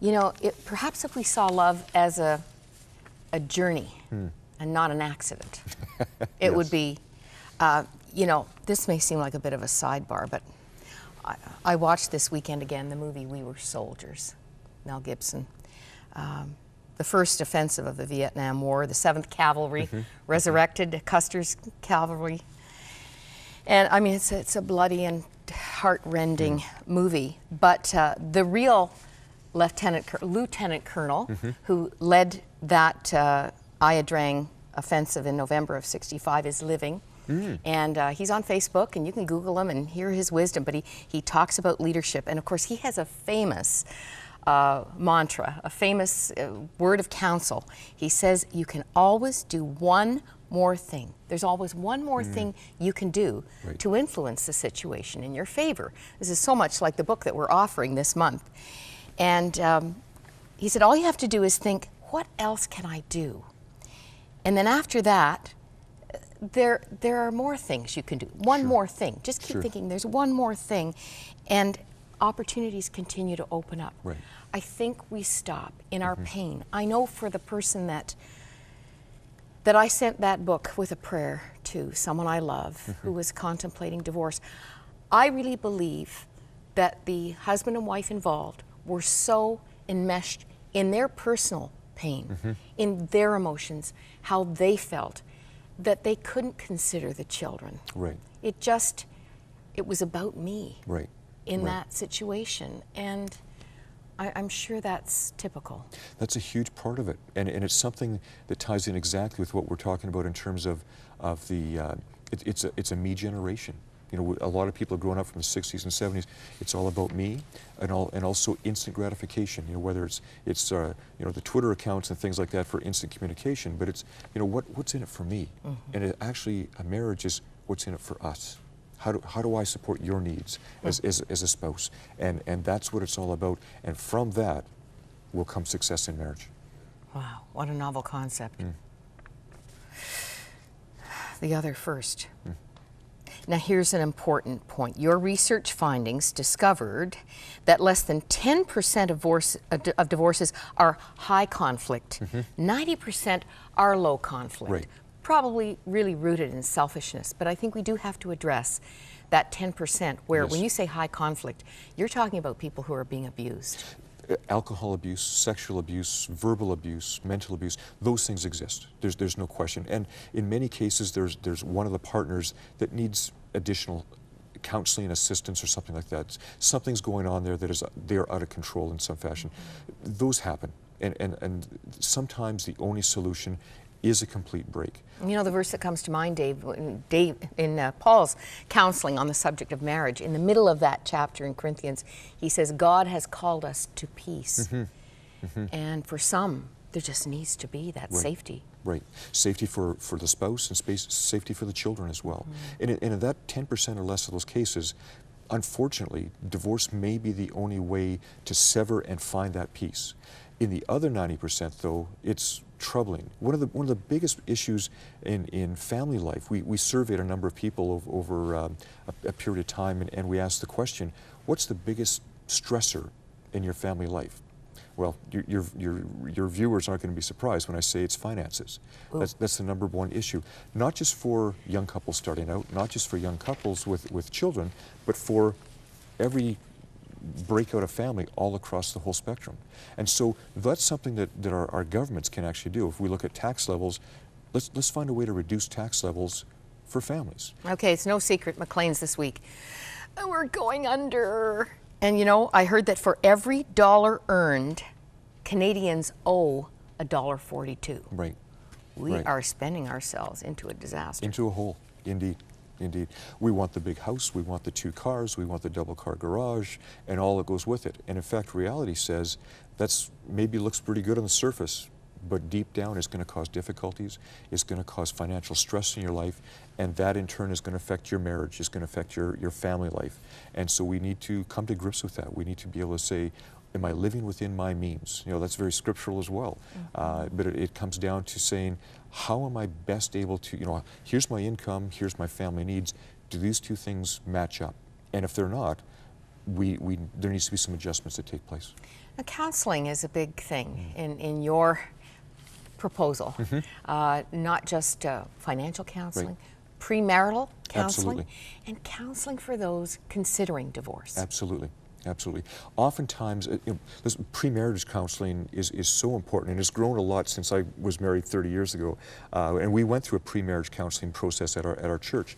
You know, perhaps if we saw love as a journey and not an accident, it would be, you know, this may seem like a bit of a sidebar, but I watched this weekend again the movie We Were Soldiers, Mel Gibson. The first offensive of the Vietnam War, the 7th Cavalry resurrected, Custer's Cavalry. And I mean, it's a bloody and heart-rending movie, but the real Lieutenant Colonel who led that Ia Drang offensive in November of '65 is living. And he's on Facebook, and you can Google him and hear his wisdom, but he talks about leadership. And of course, he has a famous mantra, a famous word of counsel. He says, you can always do one more thing. There's always one more thing you can do to influence the situation in your favor. This is so much like the book that we're offering this month. And he said, all you have to do is think, what else can I do? And then after that, there are more things you can do. One more thing. Just keep thinking, there's one more thing. And opportunities continue to open up. I think we stop in our pain. I know for the person that I sent that book with a prayer to, someone I love, who was contemplating divorce, I really believe that the husband and wife involved were so enmeshed in their personal pain, in their emotions, how they felt, that they couldn't consider the children. It was about me in that situation. And I'm sure that's typical. That's a huge part of it. And it's something that ties in exactly with what we're talking about in terms of the, it's a me generation. You know, a lot of people have grown up from the 60s and 70s. It's all about me, and also instant gratification. You know, whether it's you know, the Twitter accounts and things like that for instant communication, but it's, you know, what's in it for me? And actually, a marriage is what's in it for us. How do I support your needs as a spouse? And that's what it's all about. And from that will come success in marriage. Wow, what a novel concept. The other first. Now here's an important point. Your research findings discovered that less than 10% of divorces are high conflict. 90% are low conflict. Probably really rooted in selfishness, but I think we do have to address that 10% where when you say high conflict, you're talking about people who are being abused. Alcohol abuse, sexual abuse, verbal abuse, mental abuse, those things exist. There's no question. And in many cases, there's one of the partners that needs additional counseling, assistance, or something like that. Something's going on there that they're out of control in some fashion. Those happen. And sometimes the only solution is a complete break. You know, the verse that comes to mind, Dave, in Paul's counseling on the subject of marriage, in the middle of that chapter in Corinthians, he says, God has called us to peace. And for some, there just needs to be that safety. Safety for the spouse and safety for the children as well. And in that 10% or less of those cases, unfortunately, divorce may be the only way to sever and find that peace. In the other 90%, though, it's troubling. One of the biggest issues in family life, we surveyed a number of people over a period of time, and we asked the question, what's the biggest stressor in your family life? Well, your viewers aren't going to be surprised when I say it's finances. That's the number one issue. Not just for young couples starting out, not just for young couples with children, but for every breakout of family all across the whole spectrum. And so that's something that our governments can actually do. If we look at tax levels, let's find a way to reduce tax levels for families. Okay, it's no secret, Maclean's this week. We're going under. And you know, I heard that for every dollar earned, Canadians owe $1.42. We are spending ourselves into a disaster. Into a hole, indeed. Indeed. We want the big house, we want the 2 cars, we want the double-car garage, and all that goes with it. And in fact, reality says that's maybe looks pretty good on the surface, but deep down it's going to cause difficulties, it's going to cause financial stress in your life, and that in turn is going to affect your marriage, it's going to affect your family life. And so we need to come to grips with that. We need to be able to say, am I living within my means? You know, that's very scriptural as well. But it comes down to saying, how am I best able to, you know, here's my income, here's my family needs. Do these two things match up? And if they're not, there needs to be some adjustments that take place. Now, counseling is a big thing in your proposal, not just financial counseling, premarital counseling, Absolutely. and counseling for those considering divorce. Absolutely. Absolutely. Oftentimes, premarriage counseling is so important, and it's grown a lot since I was married 30 years ago. And we went through a premarriage counseling process at our church.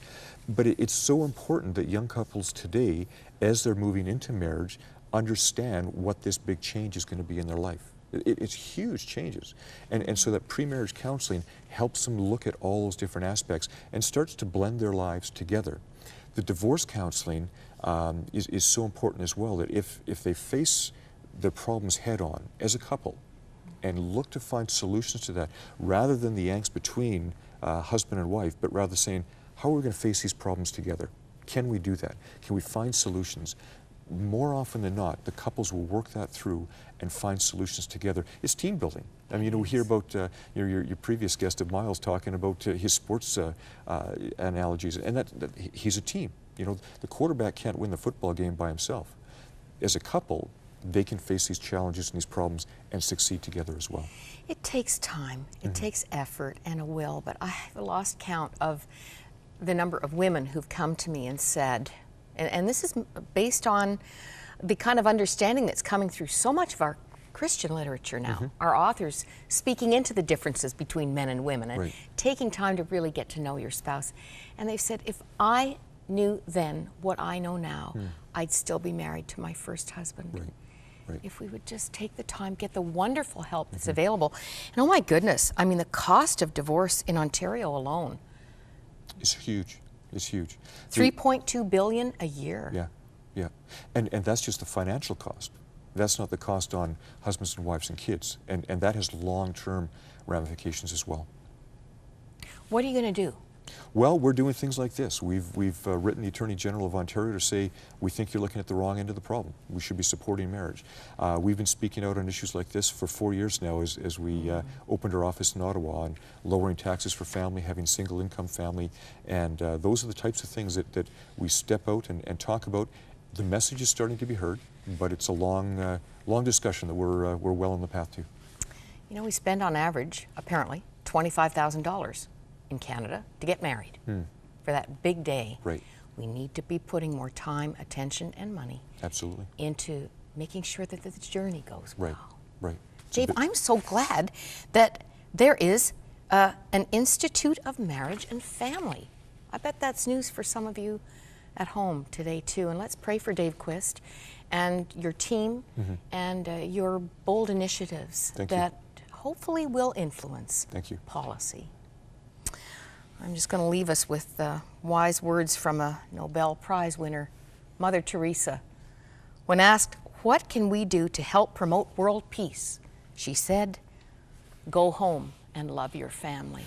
But it's so important that young couples today, as they're moving into marriage, understand what this big change is going to be in their life. It's huge changes. And so that premarriage counseling helps them look at all those different aspects and starts to blend their lives together. The divorce counseling is so important as well, that if they face their problems head on as a couple and look to find solutions to that, rather than the angst between husband and wife, but rather saying, how are we going to face these problems together? Can we do that? Can we find solutions? More often than not, the couples will work that through and find solutions together. It's team building. I mean, we hear about your previous guest of Miles talking about his sports analogies, and that he's a team. You know, the quarterback can't win the football game by himself. As a couple, they can face these challenges and these problems and succeed together as well. It takes time, it takes effort and a will, but I have lost count of the number of women who've come to me and said, and this is based on the kind of understanding that's coming through so much of our Christian literature now, our authors speaking into the differences between men and women and taking time to really get to know your spouse. And they've said, if I knew then what I know now, I'd still be married to my first husband. If we would just take the time, get the wonderful help that's available. And oh my goodness, I mean, the cost of divorce in Ontario alone is huge. It's huge. 3.2 billion a year. Yeah, yeah. And that's just the financial cost. That's not the cost on husbands and wives and kids. And that has long-term ramifications as well. What are you going to do? Well, we're doing things like this. We've written the Attorney General of Ontario to say, we think you're looking at the wrong end of the problem. We should be supporting marriage. We've been speaking out on issues like this for 4 years now as we opened our office in Ottawa on lowering taxes for family, having single income family, and those are the types of things that we step out and talk about. The message is starting to be heard, but it's a long discussion that we're well on the path to. You know, we spend on average, apparently, $25,000 in Canada to get married for that big day. We need to be putting more time, attention, and money into making sure that the journey goes well. Dave, I'm so glad that there is an Institute of Marriage and Family. I bet that's news for some of you at home today too. And let's pray for Dave Quist and your team and your bold initiatives that hopefully will influence policy. I'm just going to leave us with wise words from a Nobel Prize winner, Mother Teresa. When asked, what can we do to help promote world peace? She said, go home and love your family.